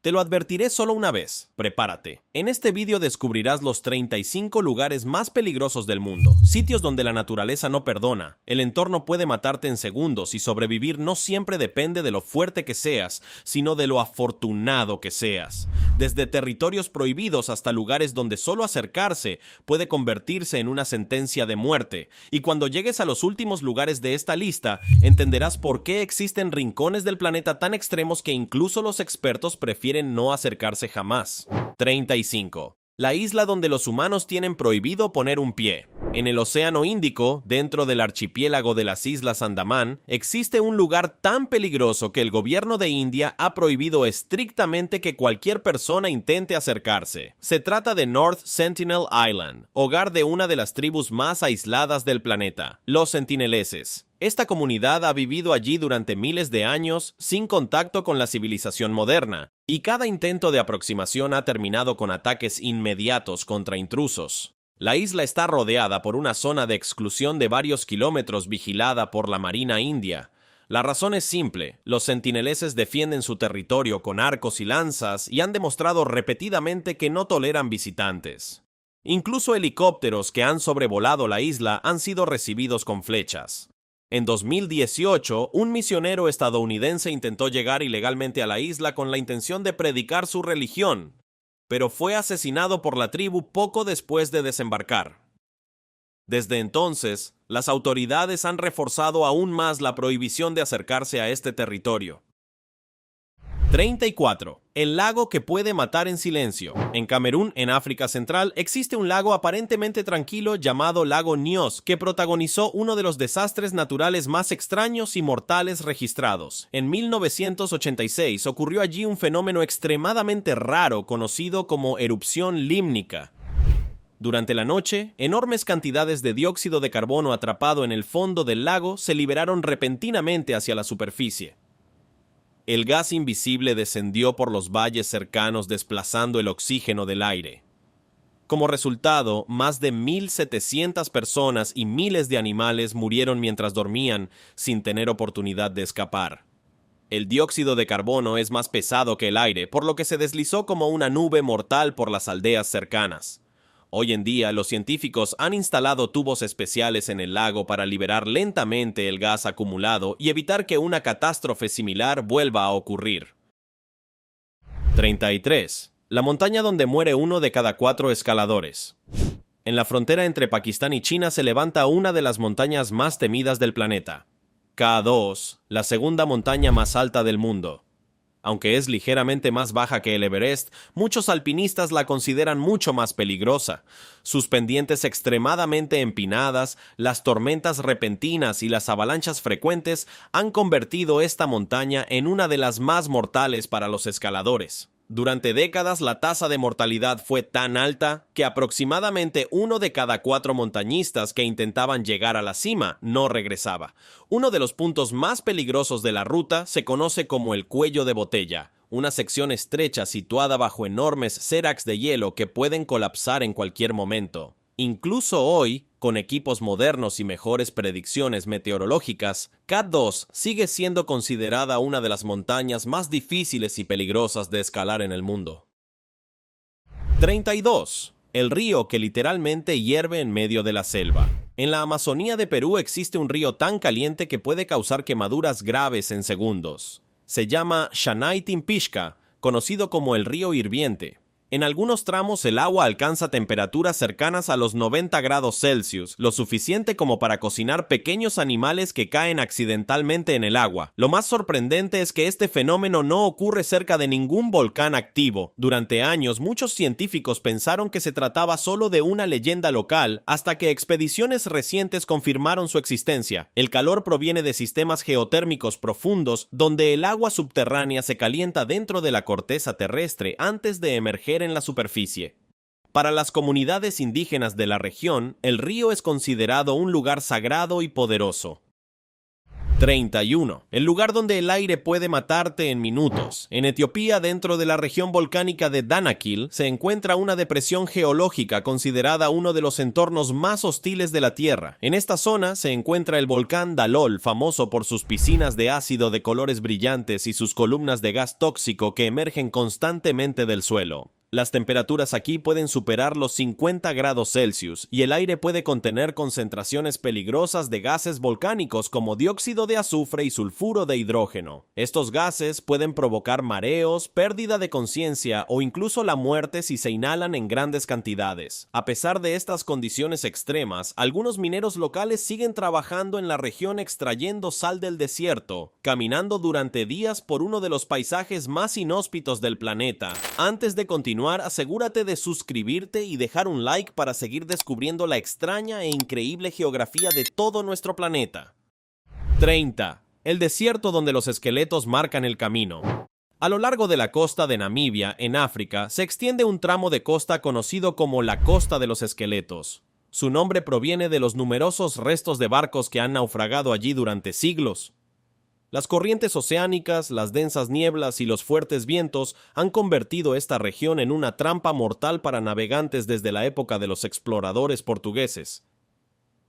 Te lo advertiré solo una vez, prepárate. En este vídeo descubrirás los 35 lugares más peligrosos del mundo, sitios donde la naturaleza no perdona, el entorno puede matarte en segundos y sobrevivir no siempre depende de lo fuerte que seas, sino de lo afortunado que seas. Desde territorios prohibidos hasta lugares donde solo acercarse puede convertirse en una sentencia de muerte. Y cuando llegues a los últimos lugares de esta lista, entenderás por qué existen rincones del planeta tan extremos que incluso los expertos prefieren no acercarse jamás. 35. La isla donde los humanos tienen prohibido poner un pie. En el Océano Índico, dentro del archipiélago de las Islas Andamán, existe un lugar tan peligroso que el gobierno de India ha prohibido estrictamente que cualquier persona intente acercarse. Se trata de North Sentinel Island, hogar de una de las tribus más aisladas del planeta, los sentineleses. Esta comunidad ha vivido allí durante miles de años sin contacto con la civilización moderna, y cada intento de aproximación ha terminado con ataques inmediatos contra intrusos. La isla está rodeada por una zona de exclusión de varios kilómetros vigilada por la Marina India. La razón es simple, los sentineleses defienden su territorio con arcos y lanzas y han demostrado repetidamente que no toleran visitantes. Incluso helicópteros que han sobrevolado la isla han sido recibidos con flechas. En 2018, un misionero estadounidense intentó llegar ilegalmente a la isla con la intención de predicar su religión, pero fue asesinado por la tribu poco después de desembarcar. Desde entonces, las autoridades han reforzado aún más la prohibición de acercarse a este territorio. 34. El lago que puede matar en silencio. En Camerún, en África Central, existe un lago aparentemente tranquilo llamado Lago Nyos, que protagonizó uno de los desastres naturales más extraños y mortales registrados. En 1986 ocurrió allí un fenómeno extremadamente raro conocido como erupción límnica. Durante la noche, enormes cantidades de dióxido de carbono atrapado en el fondo del lago se liberaron repentinamente hacia la superficie. El gas invisible descendió por los valles cercanos desplazando el oxígeno del aire. Como resultado, más de 1.700 personas y miles de animales murieron mientras dormían sin tener oportunidad de escapar. El dióxido de carbono es más pesado que el aire, por lo que se deslizó como una nube mortal por las aldeas cercanas. Hoy en día, los científicos han instalado tubos especiales en el lago para liberar lentamente el gas acumulado y evitar que una catástrofe similar vuelva a ocurrir. 33. La montaña donde muere uno de cada 4 escaladores. En la frontera entre Pakistán y China se levanta una de las montañas más temidas del planeta, K2, la segunda montaña más alta del mundo. Aunque es ligeramente más baja que el Everest, muchos alpinistas la consideran mucho más peligrosa. Sus pendientes extremadamente empinadas, las tormentas repentinas y las avalanchas frecuentes han convertido esta montaña en una de las más mortales para los escaladores. Durante décadas la tasa de mortalidad fue tan alta que aproximadamente 1 de cada 4 montañistas que intentaban llegar a la cima no regresaba. Uno de los puntos más peligrosos de la ruta se conoce como el cuello de botella, una sección estrecha situada bajo enormes séracs de hielo que pueden colapsar en cualquier momento. Incluso hoy, con equipos modernos y mejores predicciones meteorológicas, K2 sigue siendo considerada una de las montañas más difíciles y peligrosas de escalar en el mundo. 32. El río que literalmente hierve en medio de la selva. En la Amazonía de Perú existe un río tan caliente que puede causar quemaduras graves en segundos. Se llama Xanay-Timpixca, conocido como el río hirviente. En algunos tramos el agua alcanza temperaturas cercanas a los 90 grados Celsius, lo suficiente como para cocinar pequeños animales que caen accidentalmente en el agua. Lo más sorprendente es que este fenómeno no ocurre cerca de ningún volcán activo. Durante años, muchos científicos pensaron que se trataba solo de una leyenda local, hasta que expediciones recientes confirmaron su existencia. El calor proviene de sistemas geotérmicos profundos, donde el agua subterránea se calienta dentro de la corteza terrestre antes de emerger en la superficie. Para las comunidades indígenas de la región, el río es considerado un lugar sagrado y poderoso. 31. El lugar donde el aire puede matarte en minutos. En Etiopía, dentro de la región volcánica de Danakil, se encuentra una depresión geológica considerada uno de los entornos más hostiles de la Tierra. En esta zona se encuentra el volcán Dalol, famoso por sus piscinas de ácido de colores brillantes y sus columnas de gas tóxico que emergen constantemente del suelo. Las temperaturas aquí pueden superar los 50 grados Celsius y el aire puede contener concentraciones peligrosas de gases volcánicos como dióxido de azufre y sulfuro de hidrógeno. Estos gases pueden provocar mareos, pérdida de conciencia o incluso la muerte si se inhalan en grandes cantidades. A pesar de estas condiciones extremas, algunos mineros locales siguen trabajando en la región extrayendo sal del desierto, caminando durante días por uno de los paisajes más inhóspitos del planeta. Antes de continuar, asegúrate de suscribirte y dejar un like para seguir descubriendo la extraña e increíble geografía de todo nuestro planeta. 30. El desierto donde los esqueletos marcan el camino. A lo largo de la costa de Namibia, en África, se extiende un tramo de costa conocido como la Costa de los Esqueletos. Su nombre proviene de los numerosos restos de barcos que han naufragado allí durante siglos. Las corrientes oceánicas, las densas nieblas y los fuertes vientos han convertido esta región en una trampa mortal para navegantes desde la época de los exploradores portugueses.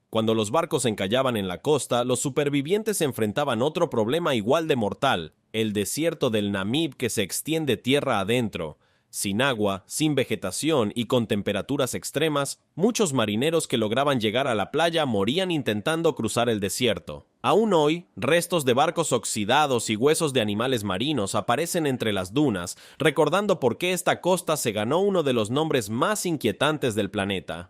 Cuando los barcos encallaban en la costa, los supervivientes enfrentaban otro problema igual de mortal, el desierto del Namib que se extiende tierra adentro. Sin agua, sin vegetación y con temperaturas extremas, muchos marineros que lograban llegar a la playa morían intentando cruzar el desierto. Aún hoy, restos de barcos oxidados y huesos de animales marinos aparecen entre las dunas, recordando por qué esta costa se ganó uno de los nombres más inquietantes del planeta.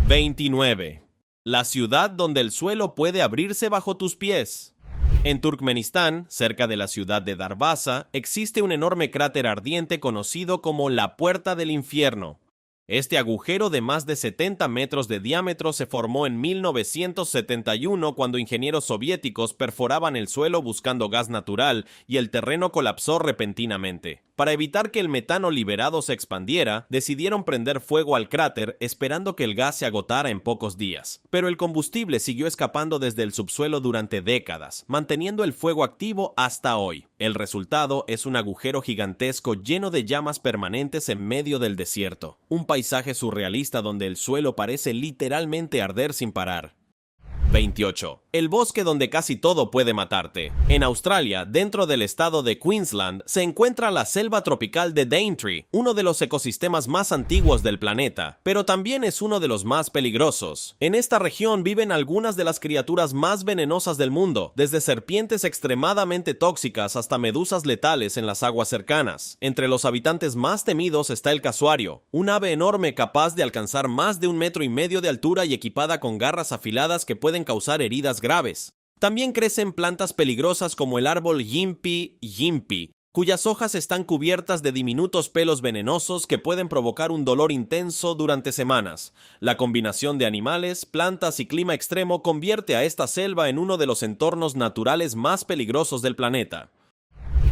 29. La ciudad donde el suelo puede abrirse bajo tus pies. En Turkmenistán, cerca de la ciudad de Darvaza, existe un enorme cráter ardiente conocido como la Puerta del Infierno. Este agujero de más de 70 metros de diámetro se formó en 1971 cuando ingenieros soviéticos perforaban el suelo buscando gas natural y el terreno colapsó repentinamente. Para evitar que el metano liberado se expandiera, decidieron prender fuego al cráter esperando que el gas se agotara en pocos días. Pero el combustible siguió escapando desde el subsuelo durante décadas, manteniendo el fuego activo hasta hoy. El resultado es un agujero gigantesco lleno de llamas permanentes en medio del desierto. Un paisaje surrealista donde el suelo parece literalmente arder sin parar. 28. El bosque donde casi todo puede matarte. En Australia, dentro del estado de Queensland, se encuentra la selva tropical de Daintree, uno de los ecosistemas más antiguos del planeta, pero también es uno de los más peligrosos. En esta región viven algunas de las criaturas más venenosas del mundo, desde serpientes extremadamente tóxicas hasta medusas letales en las aguas cercanas. Entre los habitantes más temidos está el casuario, un ave enorme capaz de alcanzar más de 1,5 metros de altura y equipada con garras afiladas que pueden causar heridas graves. También crecen plantas peligrosas como el árbol Yimpi Yimpi, cuyas hojas están cubiertas de diminutos pelos venenosos que pueden provocar un dolor intenso durante semanas. La combinación de animales, plantas y clima extremo convierte a esta selva en uno de los entornos naturales más peligrosos del planeta.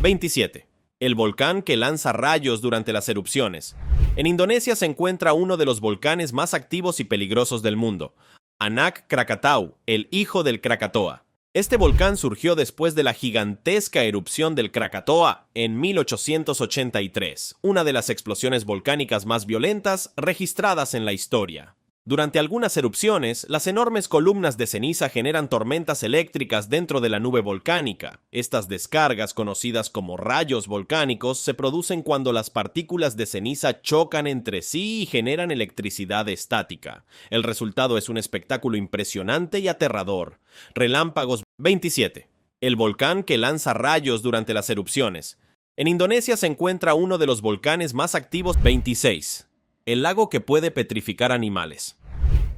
27. El volcán que lanza rayos durante las erupciones. En Indonesia se encuentra uno de los volcanes más activos y peligrosos del mundo, Anak Krakatau, el hijo del Krakatoa. Este volcán surgió después de la gigantesca erupción del Krakatoa en 1883, una de las explosiones volcánicas más violentas registradas en la historia. Durante algunas erupciones, las enormes columnas de ceniza generan tormentas eléctricas dentro de la nube volcánica. Estas descargas, conocidas como rayos volcánicos, se producen cuando las partículas de ceniza chocan entre sí y generan electricidad estática. El resultado es un espectáculo impresionante y aterrador. Relámpagos. 27. El volcán que lanza rayos durante las erupciones. En Indonesia se encuentra uno de los volcanes más activos. 26. El lago que puede petrificar animales.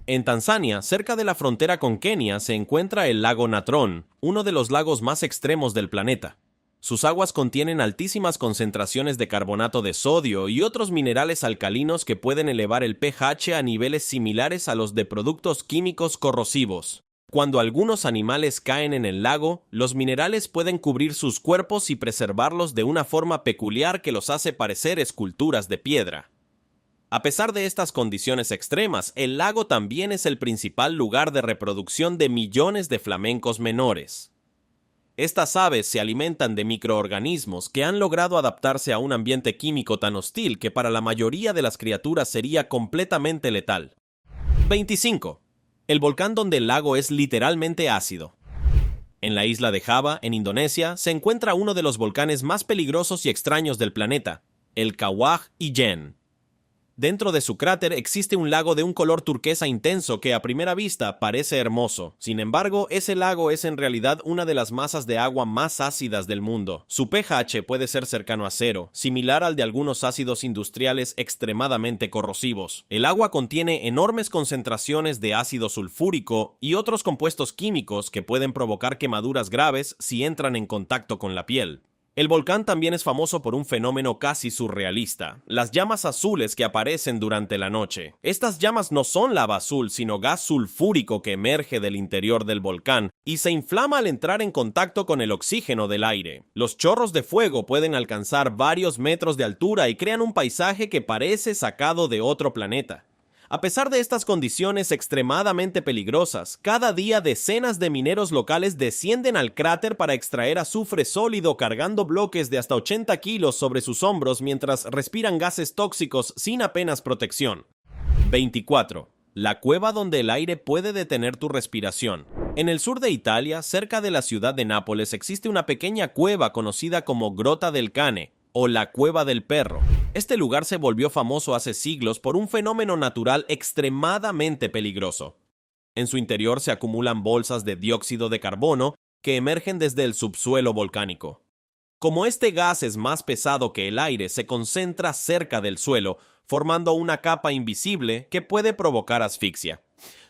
En Tanzania, cerca de la frontera con Kenia, se encuentra el lago Natron, uno de los lagos más extremos del planeta. Sus aguas contienen altísimas concentraciones de carbonato de sodio y otros minerales alcalinos que pueden elevar el pH a niveles similares a los de productos químicos corrosivos. Cuando algunos animales caen en el lago, los minerales pueden cubrir sus cuerpos y preservarlos de una forma peculiar que los hace parecer esculturas de piedra. A pesar de estas condiciones extremas, el lago también es el principal lugar de reproducción de millones de flamencos menores. Estas aves se alimentan de microorganismos que han logrado adaptarse a un ambiente químico tan hostil que para la mayoría de las criaturas sería completamente letal. 25. El volcán donde el lago es literalmente ácido. En la isla de Java, en Indonesia, se encuentra uno de los volcanes más peligrosos y extraños del planeta, el Kawah Ijen. Dentro de su cráter existe un lago de un color turquesa intenso que a primera vista parece hermoso. Sin embargo, ese lago es en realidad una de las masas de agua más ácidas del mundo. Su pH puede ser cercano a cero, similar al de algunos ácidos industriales extremadamente corrosivos. El agua contiene enormes concentraciones de ácido sulfúrico y otros compuestos químicos que pueden provocar quemaduras graves si entran en contacto con la piel. El volcán también es famoso por un fenómeno casi surrealista, las llamas azules que aparecen durante la noche. Estas llamas no son lava azul, sino gas sulfúrico que emerge del interior del volcán y se inflama al entrar en contacto con el oxígeno del aire. Los chorros de fuego pueden alcanzar varios metros de altura y crean un paisaje que parece sacado de otro planeta. A pesar de estas condiciones extremadamente peligrosas, cada día decenas de mineros locales descienden al cráter para extraer azufre sólido cargando bloques de hasta 80 kilos sobre sus hombros mientras respiran gases tóxicos sin apenas protección. 24. La cueva donde el aire puede detener tu respiración. En el sur de Italia, cerca de la ciudad de Nápoles, existe una pequeña cueva conocida como Grotta del Cane, o la Cueva del Perro. Este lugar se volvió famoso hace siglos por un fenómeno natural extremadamente peligroso. En su interior se acumulan bolsas de dióxido de carbono que emergen desde el subsuelo volcánico. Como este gas es más pesado que el aire, se concentra cerca del suelo, formando una capa invisible que puede provocar asfixia.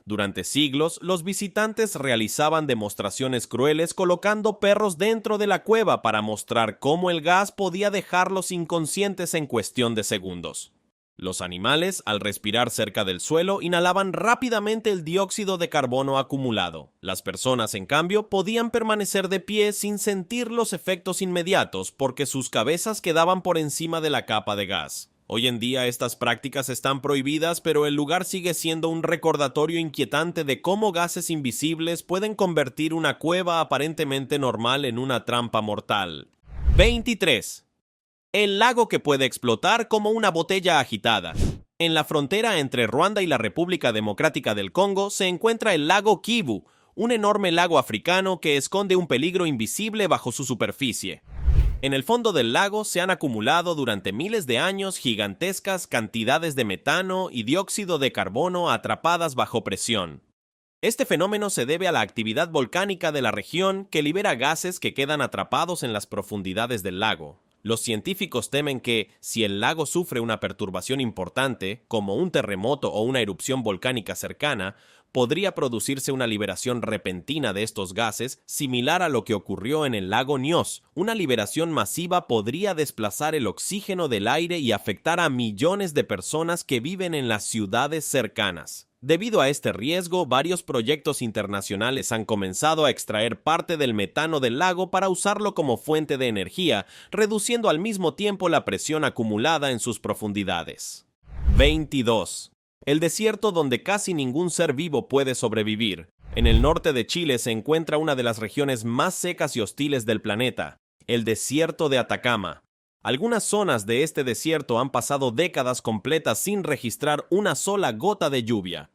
Durante siglos, los visitantes realizaban demostraciones crueles colocando perros dentro de la cueva para mostrar cómo el gas podía dejarlos inconscientes en cuestión de segundos. Los animales, al respirar cerca del suelo, inhalaban rápidamente el dióxido de carbono acumulado. Las personas, en cambio, podían permanecer de pie sin sentir los efectos inmediatos porque sus cabezas quedaban por encima de la capa de gas. Hoy en día estas prácticas están prohibidas, pero el lugar sigue siendo un recordatorio inquietante de cómo gases invisibles pueden convertir una cueva aparentemente normal en una trampa mortal. 23. El lago que puede explotar como una botella agitada. En la frontera entre Ruanda y la República Democrática del Congo se encuentra el lago Kivu, un enorme lago africano que esconde un peligro invisible bajo su superficie. En el fondo del lago se han acumulado durante miles de años gigantescas cantidades de metano y dióxido de carbono atrapadas bajo presión. Este fenómeno se debe a la actividad volcánica de la región que libera gases que quedan atrapados en las profundidades del lago. Los científicos temen que, si el lago sufre una perturbación importante, como un terremoto o una erupción volcánica cercana, podría producirse una liberación repentina de estos gases similar a lo que ocurrió en el lago Nyos. Una liberación masiva podría desplazar el oxígeno del aire y afectar a millones de personas que viven en las ciudades cercanas. Debido a este riesgo, varios proyectos internacionales han comenzado a extraer parte del metano del lago para usarlo como fuente de energía, reduciendo al mismo tiempo la presión acumulada en sus profundidades. 22. El desierto donde casi ningún ser vivo puede sobrevivir. En el norte de Chile se encuentra una de las regiones más secas y hostiles del planeta, el desierto de Atacama. Algunas zonas de este desierto han pasado décadas completas sin registrar una sola gota de lluvia.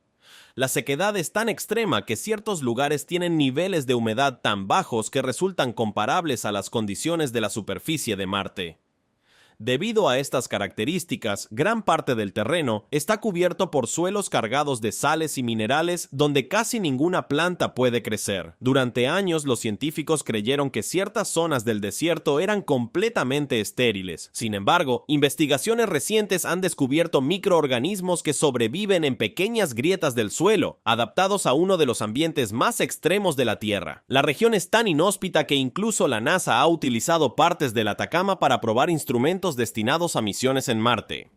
La sequedad es tan extrema que ciertos lugares tienen niveles de humedad tan bajos que resultan comparables a las condiciones de la superficie de Marte. Debido a estas características, gran parte del terreno está cubierto por suelos cargados de sales y minerales donde casi ninguna planta puede crecer. Durante años, los científicos creyeron que ciertas zonas del desierto eran completamente estériles. Sin embargo, investigaciones recientes han descubierto microorganismos que sobreviven en pequeñas grietas del suelo, adaptados a uno de los ambientes más extremos de la Tierra. La región es tan inhóspita que incluso la NASA ha utilizado partes del Atacama para probar instrumentos destinados a misiones en Marte.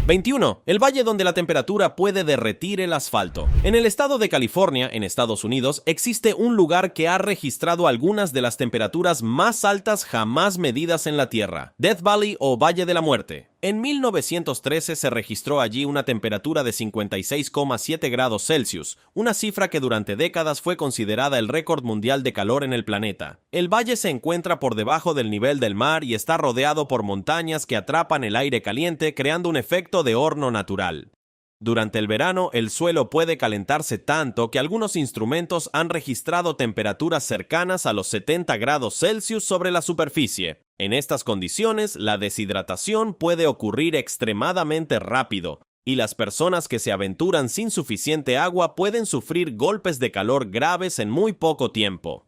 21. El valle donde la temperatura puede derretir el asfalto. En el estado de California, en Estados Unidos, existe un lugar que ha registrado algunas de las temperaturas más altas jamás medidas en la Tierra, Death Valley o Valle de la Muerte. En 1913 se registró allí una temperatura de 56,7 grados Celsius, una cifra que durante décadas fue considerada el récord mundial de calor en el planeta. El valle se encuentra por debajo del nivel del mar y está rodeado por montañas que atrapan el aire caliente, creando un efecto de horno natural. Durante el verano, el suelo puede calentarse tanto que algunos instrumentos han registrado temperaturas cercanas a los 70 grados Celsius sobre la superficie. En estas condiciones, la deshidratación puede ocurrir extremadamente rápido, y las personas que se aventuran sin suficiente agua pueden sufrir golpes de calor graves en muy poco tiempo.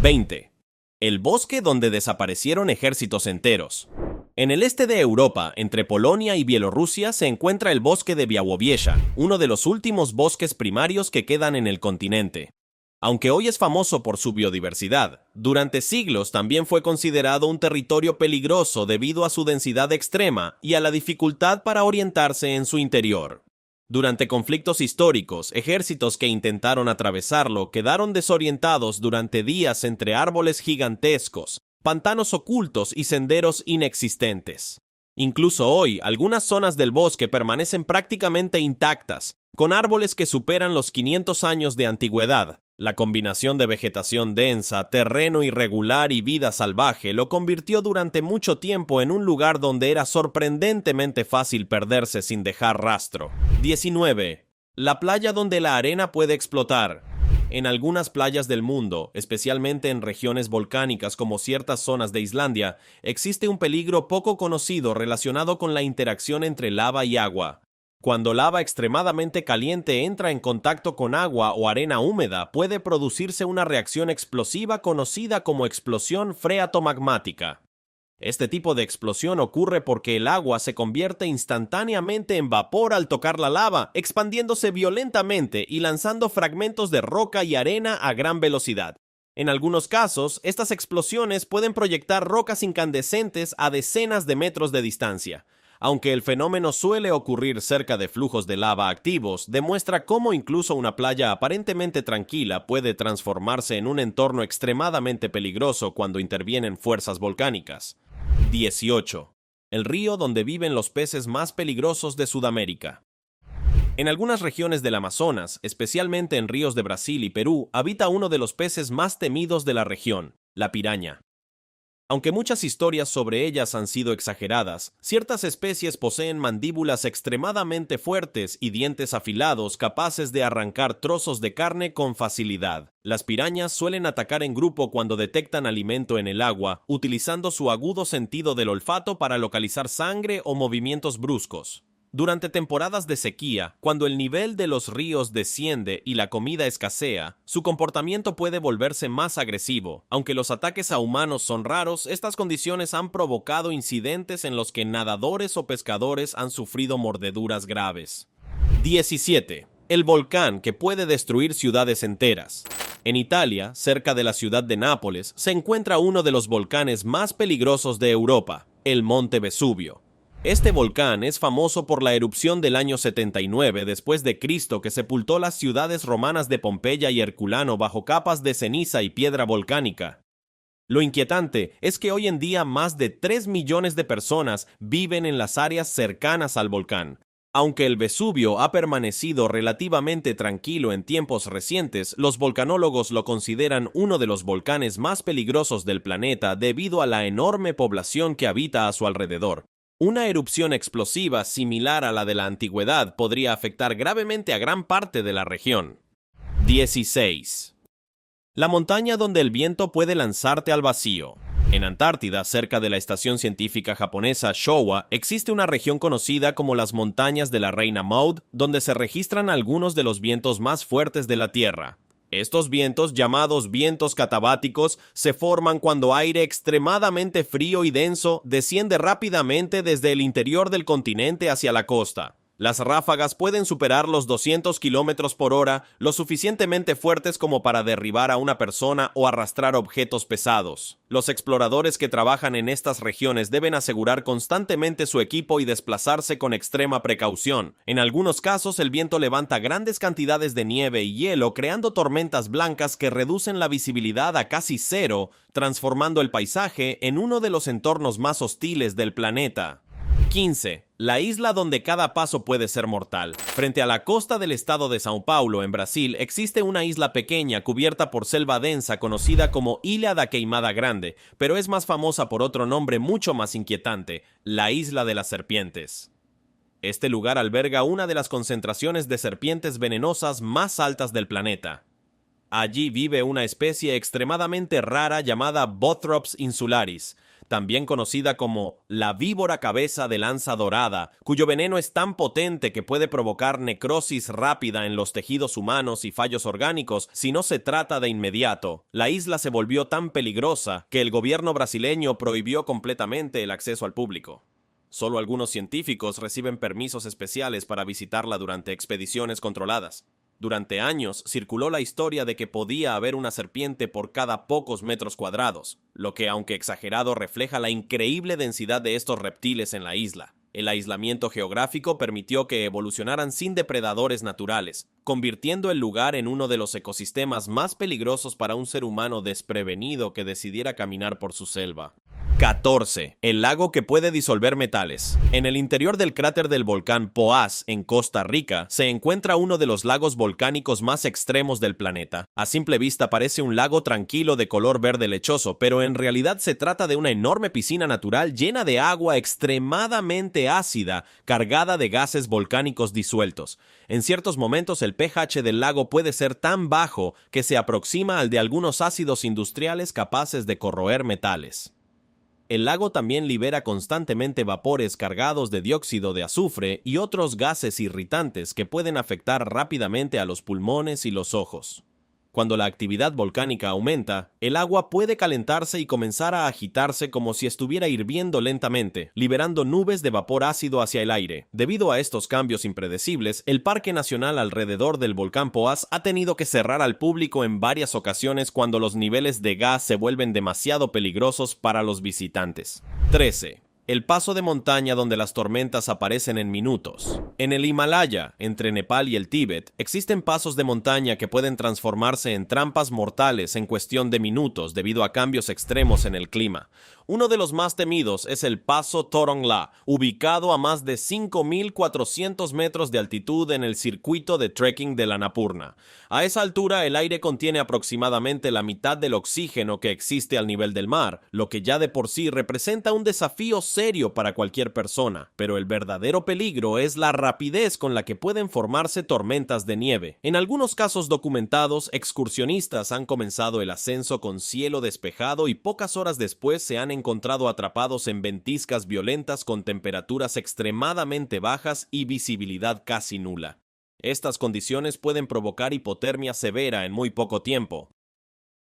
20. El bosque donde desaparecieron ejércitos enteros. En el este de Europa, entre Polonia y Bielorrusia, se encuentra el bosque de Białowieża, uno de los últimos bosques primarios que quedan en el continente. Aunque hoy es famoso por su biodiversidad, durante siglos también fue considerado un territorio peligroso debido a su densidad extrema y a la dificultad para orientarse en su interior. Durante conflictos históricos, ejércitos que intentaron atravesarlo quedaron desorientados durante días entre árboles gigantescos, pantanos ocultos y senderos inexistentes. Incluso hoy, algunas zonas del bosque permanecen prácticamente intactas, con árboles que superan los 500 años de antigüedad. La combinación de vegetación densa, terreno irregular y vida salvaje lo convirtió durante mucho tiempo en un lugar donde era sorprendentemente fácil perderse sin dejar rastro. 19. La playa donde la arena puede explotar. En algunas playas del mundo, especialmente en regiones volcánicas como ciertas zonas de Islandia, existe un peligro poco conocido relacionado con la interacción entre lava y agua. Cuando lava extremadamente caliente entra en contacto con agua o arena húmeda, puede producirse una reacción explosiva conocida como explosión freatomagmática. Este tipo de explosión ocurre porque el agua se convierte instantáneamente en vapor al tocar la lava, expandiéndose violentamente y lanzando fragmentos de roca y arena a gran velocidad. En algunos casos, estas explosiones pueden proyectar rocas incandescentes a decenas de metros de distancia. Aunque el fenómeno suele ocurrir cerca de flujos de lava activos, demuestra cómo incluso una playa aparentemente tranquila puede transformarse en un entorno extremadamente peligroso cuando intervienen fuerzas volcánicas. 18. El río donde viven los peces más peligrosos de Sudamérica. En algunas regiones del Amazonas, especialmente en ríos de Brasil y Perú, habita uno de los peces más temidos de la región, la piraña. Aunque muchas historias sobre ellas han sido exageradas, ciertas especies poseen mandíbulas extremadamente fuertes y dientes afilados capaces de arrancar trozos de carne con facilidad. Las pirañas suelen atacar en grupo cuando detectan alimento en el agua, utilizando su agudo sentido del olfato para localizar sangre o movimientos bruscos. Durante temporadas de sequía, cuando el nivel de los ríos desciende y la comida escasea, su comportamiento puede volverse más agresivo. Aunque los ataques a humanos son raros, estas condiciones han provocado incidentes en los que nadadores o pescadores han sufrido mordeduras graves. 17. El volcán que puede destruir ciudades enteras. En Italia, cerca de la ciudad de Nápoles, se encuentra uno de los volcanes más peligrosos de Europa, el Monte Vesubio. Este volcán es famoso por la erupción del año 79 después de Cristo que sepultó las ciudades romanas de Pompeya y Herculano bajo capas de ceniza y piedra volcánica. Lo inquietante es que hoy en día más de 3 millones de personas viven en las áreas cercanas al volcán. Aunque el Vesubio ha permanecido relativamente tranquilo en tiempos recientes, los volcanólogos lo consideran uno de los volcanes más peligrosos del planeta debido a la enorme población que habita a su alrededor. Una erupción explosiva similar a la de la antigüedad podría afectar gravemente a gran parte de la región. 16. La montaña donde el viento puede lanzarte al vacío. En Antártida, cerca de la estación científica japonesa Showa, existe una región conocida como las montañas de la Reina Maud, donde se registran algunos de los vientos más fuertes de la Tierra. Estos vientos, llamados vientos catabáticos, se forman cuando aire extremadamente frío y denso desciende rápidamente desde el interior del continente hacia la costa. Las ráfagas pueden superar los 200 km por hora, lo suficientemente fuertes como para derribar a una persona o arrastrar objetos pesados. Los exploradores que trabajan en estas regiones deben asegurar constantemente su equipo y desplazarse con extrema precaución. En algunos casos, el viento levanta grandes cantidades de nieve y hielo, creando tormentas blancas que reducen la visibilidad a casi cero, transformando el paisaje en uno de los entornos más hostiles del planeta. 15. La isla donde cada paso puede ser mortal. Frente a la costa del estado de São Paulo, en Brasil, existe una isla pequeña cubierta por selva densa conocida como Ilha da Queimada Grande, pero es más famosa por otro nombre mucho más inquietante, la Isla de las Serpientes. Este lugar alberga una de las concentraciones de serpientes venenosas más altas del planeta. Allí vive una especie extremadamente rara llamada Bothrops insularis, también conocida como la víbora cabeza de lanza dorada, cuyo veneno es tan potente que puede provocar necrosis rápida en los tejidos humanos y fallos orgánicos si no se trata de inmediato. La isla se volvió tan peligrosa que el gobierno brasileño prohibió completamente el acceso al público. Solo algunos científicos reciben permisos especiales para visitarla durante expediciones controladas. Durante años circuló la historia de que podía haber una serpiente por cada pocos metros cuadrados, lo que, aunque exagerado, refleja la increíble densidad de estos reptiles en la isla. El aislamiento geográfico permitió que evolucionaran sin depredadores naturales, convirtiendo el lugar en uno de los ecosistemas más peligrosos para un ser humano desprevenido que decidiera caminar por su selva. 14. El lago que puede disolver metales. En el interior del cráter del volcán Poás, en Costa Rica, se encuentra uno de los lagos volcánicos más extremos del planeta. A simple vista parece un lago tranquilo de color verde lechoso, pero en realidad se trata de una enorme piscina natural llena de agua extremadamente ácida, cargada de gases volcánicos disueltos. En ciertos momentos el pH del lago puede ser tan bajo que se aproxima al de algunos ácidos industriales capaces de corroer metales. El lago también libera constantemente vapores cargados de dióxido de azufre y otros gases irritantes que pueden afectar rápidamente a los pulmones y los ojos. Cuando la actividad volcánica aumenta, el agua puede calentarse y comenzar a agitarse como si estuviera hirviendo lentamente, liberando nubes de vapor ácido hacia el aire. Debido a estos cambios impredecibles, el Parque Nacional alrededor del volcán Poás ha tenido que cerrar al público en varias ocasiones cuando los niveles de gas se vuelven demasiado peligrosos para los visitantes. 13. El paso de montaña donde las tormentas aparecen en minutos. En el Himalaya, entre Nepal y el Tíbet, existen pasos de montaña que pueden transformarse en trampas mortales en cuestión de minutos debido a cambios extremos en el clima. Uno de los más temidos es el Paso Thorong-La, ubicado a más de 5.400 metros de altitud en el circuito de trekking de la Annapurna. A esa altura, el aire contiene aproximadamente la mitad del oxígeno que existe al nivel del mar, lo que ya de por sí representa un desafío serio para cualquier persona, pero el verdadero peligro es la rapidez con la que pueden formarse tormentas de nieve. En algunos casos documentados, excursionistas han comenzado el ascenso con cielo despejado y pocas horas después se han encontrado atrapados en ventiscas violentas con temperaturas extremadamente bajas y visibilidad casi nula. Estas condiciones pueden provocar hipotermia severa en muy poco tiempo.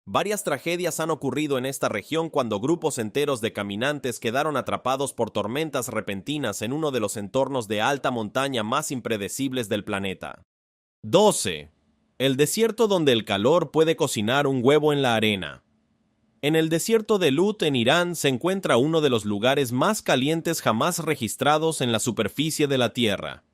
Varias tragedias han ocurrido en esta región cuando grupos enteros de caminantes quedaron atrapados por tormentas repentinas en uno de los entornos de alta montaña más impredecibles del planeta. 12. El desierto donde el calor puede cocinar un huevo en la arena. En el desierto de Lut, en Irán, se encuentra uno de los lugares más calientes jamás registrados en la superficie de la Tierra.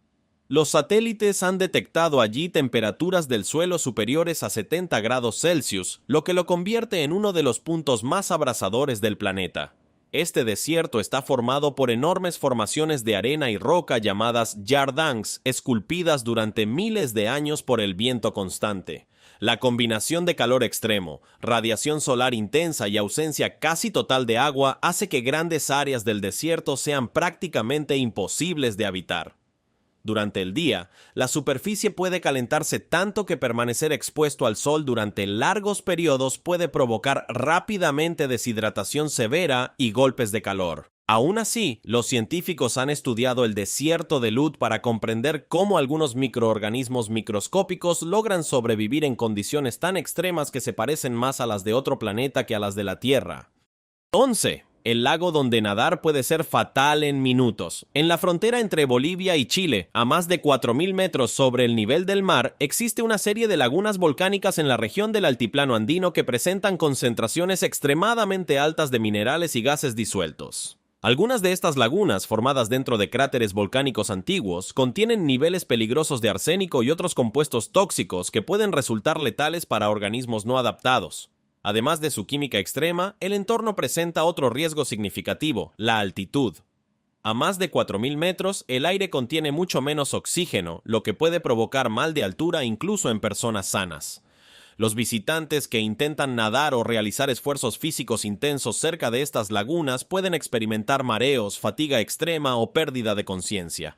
Los satélites han detectado allí temperaturas del suelo superiores a 70 grados Celsius, lo que lo convierte en uno de los puntos más abrasadores del planeta. Este desierto está formado por enormes formaciones de arena y roca llamadas yardangs, esculpidas durante miles de años por el viento constante. La combinación de calor extremo, radiación solar intensa y ausencia casi total de agua hace que grandes áreas del desierto sean prácticamente imposibles de habitar. Durante el día, la superficie puede calentarse tanto que permanecer expuesto al sol durante largos periodos puede provocar rápidamente deshidratación severa y golpes de calor. Aún así, los científicos han estudiado el desierto de Lut para comprender cómo algunos microorganismos microscópicos logran sobrevivir en condiciones tan extremas que se parecen más a las de otro planeta que a las de la Tierra. 11. El lago donde nadar puede ser fatal en minutos. En la frontera entre Bolivia y Chile, a más de 4.000 metros sobre el nivel del mar, existe una serie de lagunas volcánicas en la región del altiplano andino que presentan concentraciones extremadamente altas de minerales y gases disueltos. Algunas de estas lagunas, formadas dentro de cráteres volcánicos antiguos, contienen niveles peligrosos de arsénico y otros compuestos tóxicos que pueden resultar letales para organismos no adaptados. Además de su química extrema, el entorno presenta otro riesgo significativo, la altitud. A más de 4.000 metros, el aire contiene mucho menos oxígeno, lo que puede provocar mal de altura incluso en personas sanas. Los visitantes que intentan nadar o realizar esfuerzos físicos intensos cerca de estas lagunas pueden experimentar mareos, fatiga extrema o pérdida de conciencia.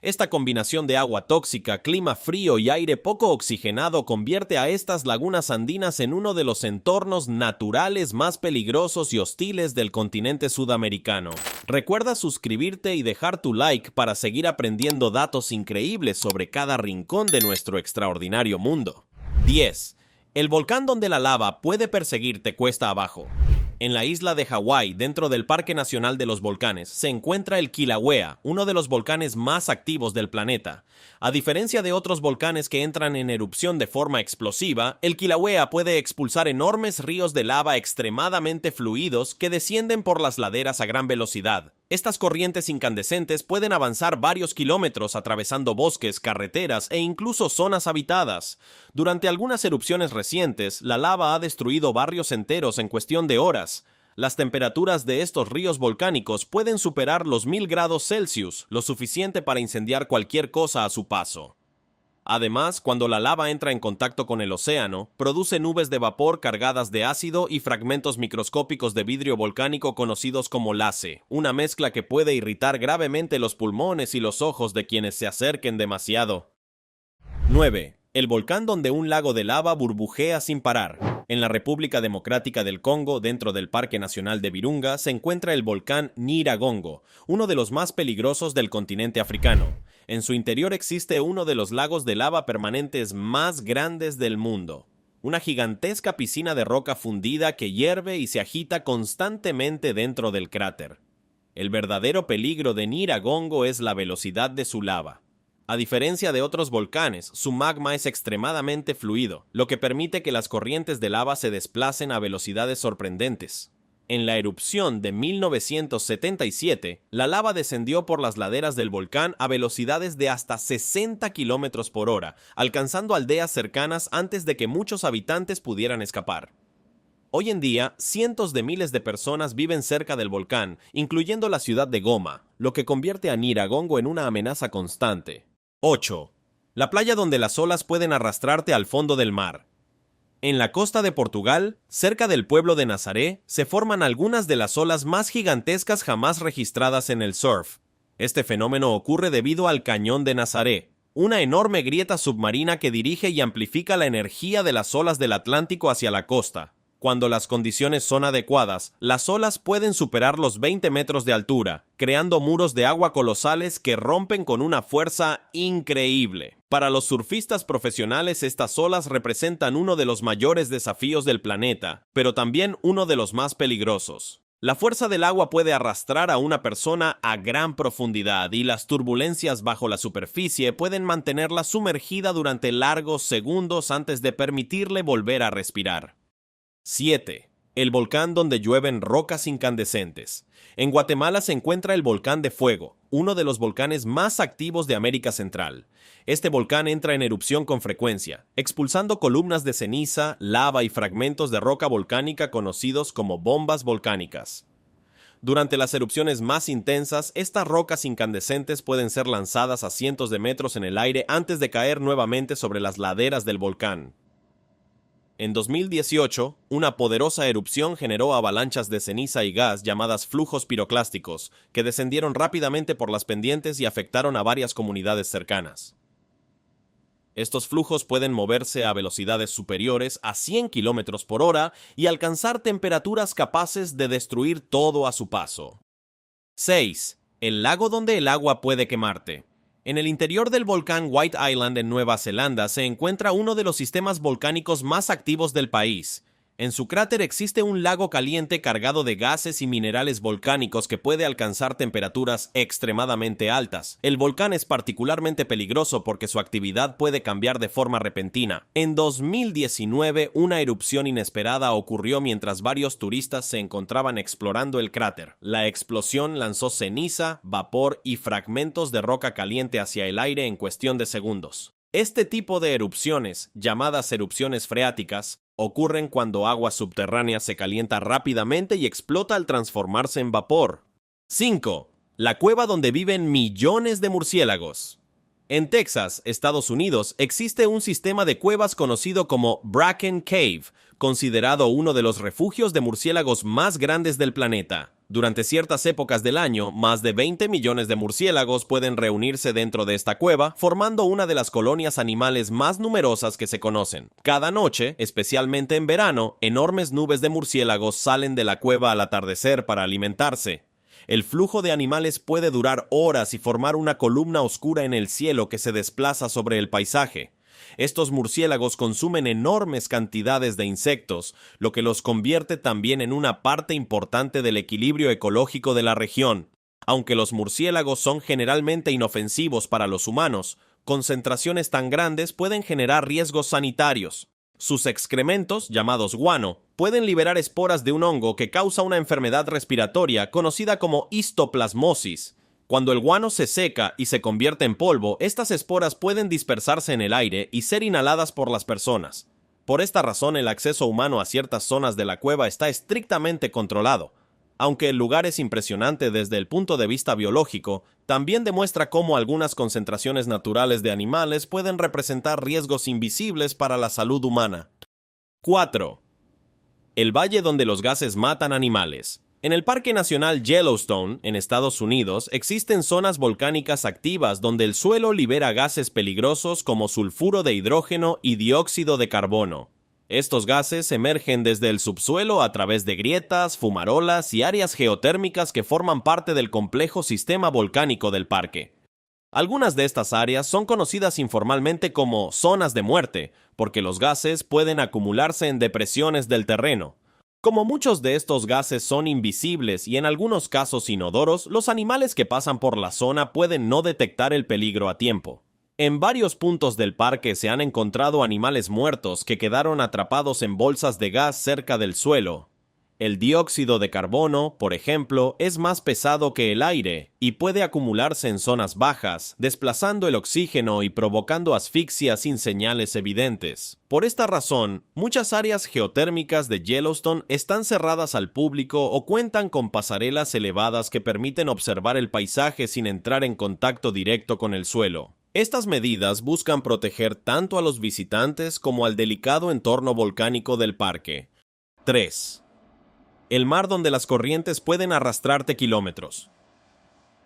Esta combinación de agua tóxica, clima frío y aire poco oxigenado convierte a estas lagunas andinas en uno de los entornos naturales más peligrosos y hostiles del continente sudamericano. Recuerda suscribirte y dejar tu like para seguir aprendiendo datos increíbles sobre cada rincón de nuestro extraordinario mundo. 10. El volcán donde la lava puede perseguirte cuesta abajo. En la isla de Hawái, dentro del Parque Nacional de los Volcanes, se encuentra el Kilauea, uno de los volcanes más activos del planeta. A diferencia de otros volcanes que entran en erupción de forma explosiva, el Kilauea puede expulsar enormes ríos de lava extremadamente fluidos que descienden por las laderas a gran velocidad. Estas corrientes incandescentes pueden avanzar varios kilómetros atravesando bosques, carreteras e incluso zonas habitadas. Durante algunas erupciones recientes, la lava ha destruido barrios enteros en cuestión de horas. Las temperaturas de estos ríos volcánicos pueden superar los 1000 grados Celsius, lo suficiente para incendiar cualquier cosa a su paso. Además, cuando la lava entra en contacto con el océano, produce nubes de vapor cargadas de ácido y fragmentos microscópicos de vidrio volcánico conocidos como lace, una mezcla que puede irritar gravemente los pulmones y los ojos de quienes se acerquen demasiado. 9. El volcán donde un lago de lava burbujea sin parar. En la República Democrática del Congo, dentro del Parque Nacional de Virunga, se encuentra el volcán Nyiragongo, uno de los más peligrosos del continente africano. En su interior existe uno de los lagos de lava permanentes más grandes del mundo. Una gigantesca piscina de roca fundida que hierve y se agita constantemente dentro del cráter. El verdadero peligro de Nyiragongo es la velocidad de su lava. A diferencia de otros volcanes, su magma es extremadamente fluido, lo que permite que las corrientes de lava se desplacen a velocidades sorprendentes. En la erupción de 1977, la lava descendió por las laderas del volcán a velocidades de hasta 60 km por hora, alcanzando aldeas cercanas antes de que muchos habitantes pudieran escapar. Hoy en día, cientos de miles de personas viven cerca del volcán, incluyendo la ciudad de Goma, lo que convierte a Nyiragongo en una amenaza constante. 8. La playa donde las olas pueden arrastrarte al fondo del mar. En la costa de Portugal, cerca del pueblo de Nazaré, se forman algunas de las olas más gigantescas jamás registradas en el surf. Este fenómeno ocurre debido al Cañón de Nazaré, una enorme grieta submarina que dirige y amplifica la energía de las olas del Atlántico hacia la costa. Cuando las condiciones son adecuadas, las olas pueden superar los 20 metros de altura, creando muros de agua colosales que rompen con una fuerza increíble. Para los surfistas profesionales, estas olas representan uno de los mayores desafíos del planeta, pero también uno de los más peligrosos. La fuerza del agua puede arrastrar a una persona a gran profundidad y las turbulencias bajo la superficie pueden mantenerla sumergida durante largos segundos antes de permitirle volver a respirar. 7. El volcán donde llueven rocas incandescentes. En Guatemala se encuentra el Volcán de Fuego, uno de los volcanes más activos de América Central. Este volcán entra en erupción con frecuencia, expulsando columnas de ceniza, lava y fragmentos de roca volcánica conocidos como bombas volcánicas. Durante las erupciones más intensas, estas rocas incandescentes pueden ser lanzadas a cientos de metros en el aire antes de caer nuevamente sobre las laderas del volcán. En 2018, una poderosa erupción generó avalanchas de ceniza y gas llamadas flujos piroclásticos, que descendieron rápidamente por las pendientes y afectaron a varias comunidades cercanas. Estos flujos pueden moverse a velocidades superiores a 100 km por hora y alcanzar temperaturas capaces de destruir todo a su paso. 6. El lago donde el agua puede quemarte. En el interior del volcán White Island en Nueva Zelanda se encuentra uno de los sistemas volcánicos más activos del país. En su cráter existe un lago caliente cargado de gases y minerales volcánicos que puede alcanzar temperaturas extremadamente altas. El volcán es particularmente peligroso porque su actividad puede cambiar de forma repentina. En 2019, una erupción inesperada ocurrió mientras varios turistas se encontraban explorando el cráter. La explosión lanzó ceniza, vapor y fragmentos de roca caliente hacia el aire en cuestión de segundos. Este tipo de erupciones, llamadas erupciones freáticas, ocurren cuando agua subterránea se calienta rápidamente y explota al transformarse en vapor. 5. La cueva donde viven millones de murciélagos. En Texas, Estados Unidos, existe un sistema de cuevas conocido como Bracken Cave, considerado uno de los refugios de murciélagos más grandes del planeta. Durante ciertas épocas del año, más de 20 millones de murciélagos pueden reunirse dentro de esta cueva, formando una de las colonias animales más numerosas que se conocen. Cada noche, especialmente en verano, enormes nubes de murciélagos salen de la cueva al atardecer para alimentarse. El flujo de animales puede durar horas y formar una columna oscura en el cielo que se desplaza sobre el paisaje. Estos murciélagos consumen enormes cantidades de insectos, lo que los convierte también en una parte importante del equilibrio ecológico de la región. Aunque los murciélagos son generalmente inofensivos para los humanos, concentraciones tan grandes pueden generar riesgos sanitarios. Sus excrementos, llamados guano, pueden liberar esporas de un hongo que causa una enfermedad respiratoria conocida como histoplasmosis. Cuando el guano se seca y se convierte en polvo, estas esporas pueden dispersarse en el aire y ser inhaladas por las personas. Por esta razón, el acceso humano a ciertas zonas de la cueva está estrictamente controlado. Aunque el lugar es impresionante desde el punto de vista biológico, también demuestra cómo algunas concentraciones naturales de animales pueden representar riesgos invisibles para la salud humana. 4. El valle donde los gases matan animales. En el Parque Nacional Yellowstone, en Estados Unidos, existen zonas volcánicas activas donde el suelo libera gases peligrosos como sulfuro de hidrógeno y dióxido de carbono. Estos gases emergen desde el subsuelo a través de grietas, fumarolas y áreas geotérmicas que forman parte del complejo sistema volcánico del parque. Algunas de estas áreas son conocidas informalmente como zonas de muerte, porque los gases pueden acumularse en depresiones del terreno. Como muchos de estos gases son invisibles y en algunos casos inodoros, los animales que pasan por la zona pueden no detectar el peligro a tiempo. En varios puntos del parque se han encontrado animales muertos que quedaron atrapados en bolsas de gas cerca del suelo. El dióxido de carbono, por ejemplo, es más pesado que el aire y puede acumularse en zonas bajas, desplazando el oxígeno y provocando asfixia sin señales evidentes. Por esta razón, muchas áreas geotérmicas de Yellowstone están cerradas al público o cuentan con pasarelas elevadas que permiten observar el paisaje sin entrar en contacto directo con el suelo. Estas medidas buscan proteger tanto a los visitantes como al delicado entorno volcánico del parque. 3. El mar donde las corrientes pueden arrastrarte kilómetros.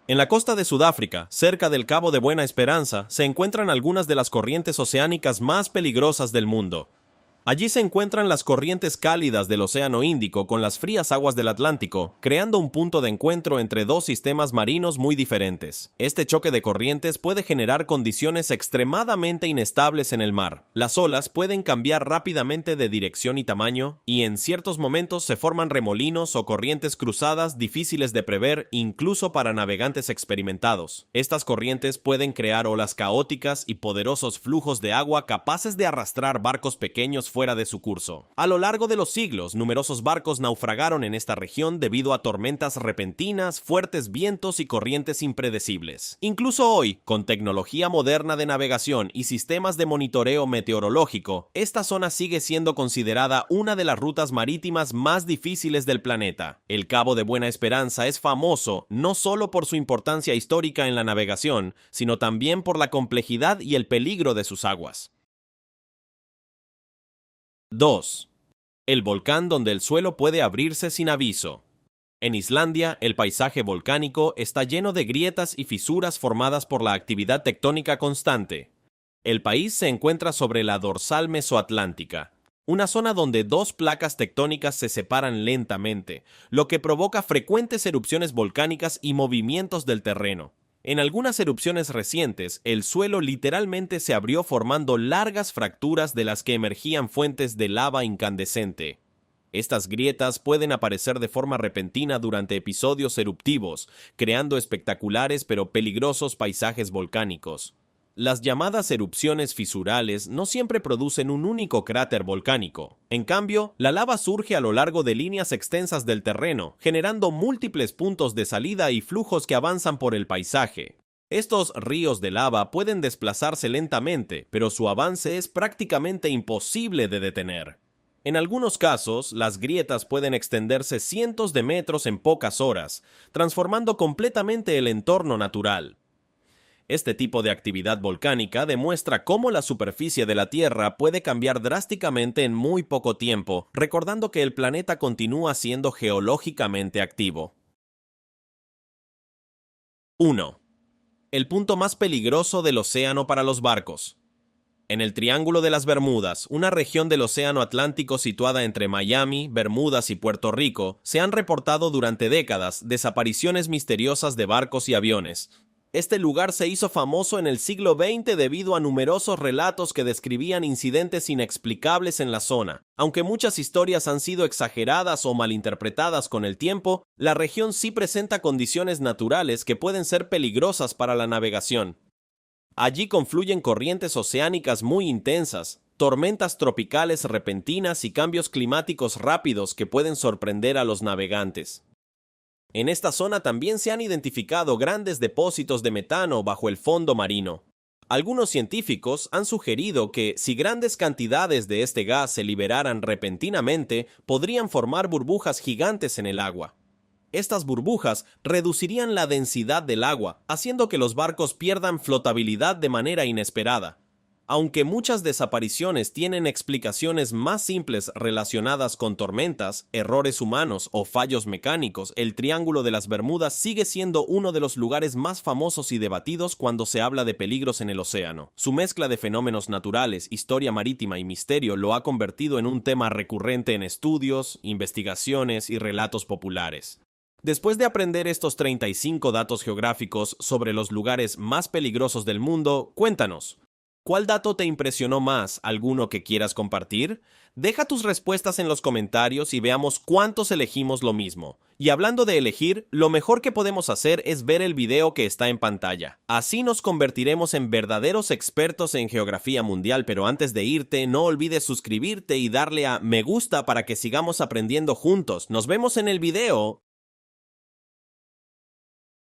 En la costa de Sudáfrica, cerca del Cabo de Buena Esperanza, se encuentran algunas de las corrientes oceánicas más peligrosas del mundo. Allí se encuentran las corrientes cálidas del Océano Índico con las frías aguas del Atlántico, creando un punto de encuentro entre dos sistemas marinos muy diferentes. Este choque de corrientes puede generar condiciones extremadamente inestables en el mar. Las olas pueden cambiar rápidamente de dirección y tamaño, y en ciertos momentos se forman remolinos o corrientes cruzadas difíciles de prever incluso para navegantes experimentados. Estas corrientes pueden crear olas caóticas y poderosos flujos de agua capaces de arrastrar barcos pequeños fuera de su curso. A lo largo de los siglos, numerosos barcos naufragaron en esta región debido a tormentas repentinas, fuertes vientos y corrientes impredecibles. Incluso hoy, con tecnología moderna de navegación y sistemas de monitoreo meteorológico, esta zona sigue siendo considerada una de las rutas marítimas más difíciles del planeta. El Cabo de Buena Esperanza es famoso no solo por su importancia histórica en la navegación, sino también por la complejidad y el peligro de sus aguas. 2. El volcán donde el suelo puede abrirse sin aviso. En Islandia, el paisaje volcánico está lleno de grietas y fisuras formadas por la actividad tectónica constante. El país se encuentra sobre la dorsal mesoatlántica, una zona donde dos placas tectónicas se separan lentamente, lo que provoca frecuentes erupciones volcánicas y movimientos del terreno. En algunas erupciones recientes, el suelo literalmente se abrió formando largas fracturas de las que emergían fuentes de lava incandescente. Estas grietas pueden aparecer de forma repentina durante episodios eruptivos, creando espectaculares pero peligrosos paisajes volcánicos. Las llamadas erupciones fisurales no siempre producen un único cráter volcánico. En cambio, la lava surge a lo largo de líneas extensas del terreno, generando múltiples puntos de salida y flujos que avanzan por el paisaje. Estos ríos de lava pueden desplazarse lentamente, pero su avance es prácticamente imposible de detener. En algunos casos, las grietas pueden extenderse cientos de metros en pocas horas, transformando completamente el entorno natural. Este tipo de actividad volcánica demuestra cómo la superficie de la Tierra puede cambiar drásticamente en muy poco tiempo, recordando que el planeta continúa siendo geológicamente activo. 1. El punto más peligroso del océano para los barcos. En el Triángulo de las Bermudas, una región del Océano Atlántico situada entre Miami, Bermudas y Puerto Rico, se han reportado durante décadas desapariciones misteriosas de barcos y aviones. Este lugar se hizo famoso en el siglo XX debido a numerosos relatos que describían incidentes inexplicables en la zona. Aunque muchas historias han sido exageradas o malinterpretadas con el tiempo, la región sí presenta condiciones naturales que pueden ser peligrosas para la navegación. Allí confluyen corrientes oceánicas muy intensas, tormentas tropicales repentinas y cambios climáticos rápidos que pueden sorprender a los navegantes. En esta zona también se han identificado grandes depósitos de metano bajo el fondo marino. Algunos científicos han sugerido que, si grandes cantidades de este gas se liberaran repentinamente, podrían formar burbujas gigantes en el agua. Estas burbujas reducirían la densidad del agua, haciendo que los barcos pierdan flotabilidad de manera inesperada. Aunque muchas desapariciones tienen explicaciones más simples relacionadas con tormentas, errores humanos o fallos mecánicos, el Triángulo de las Bermudas sigue siendo uno de los lugares más famosos y debatidos cuando se habla de peligros en el océano. Su mezcla de fenómenos naturales, historia marítima y misterio lo ha convertido en un tema recurrente en estudios, investigaciones y relatos populares. Después de aprender estos 35 datos geográficos sobre los lugares más peligrosos del mundo, cuéntanos, ¿cuál dato te impresionó más? ¿Alguno que quieras compartir? Deja tus respuestas en los comentarios y veamos cuántos elegimos lo mismo. Y hablando de elegir, lo mejor que podemos hacer es ver el video que está en pantalla. Así nos convertiremos en verdaderos expertos en geografía mundial, pero antes de irte, no olvides suscribirte y darle a me gusta para que sigamos aprendiendo juntos. Nos vemos en el video.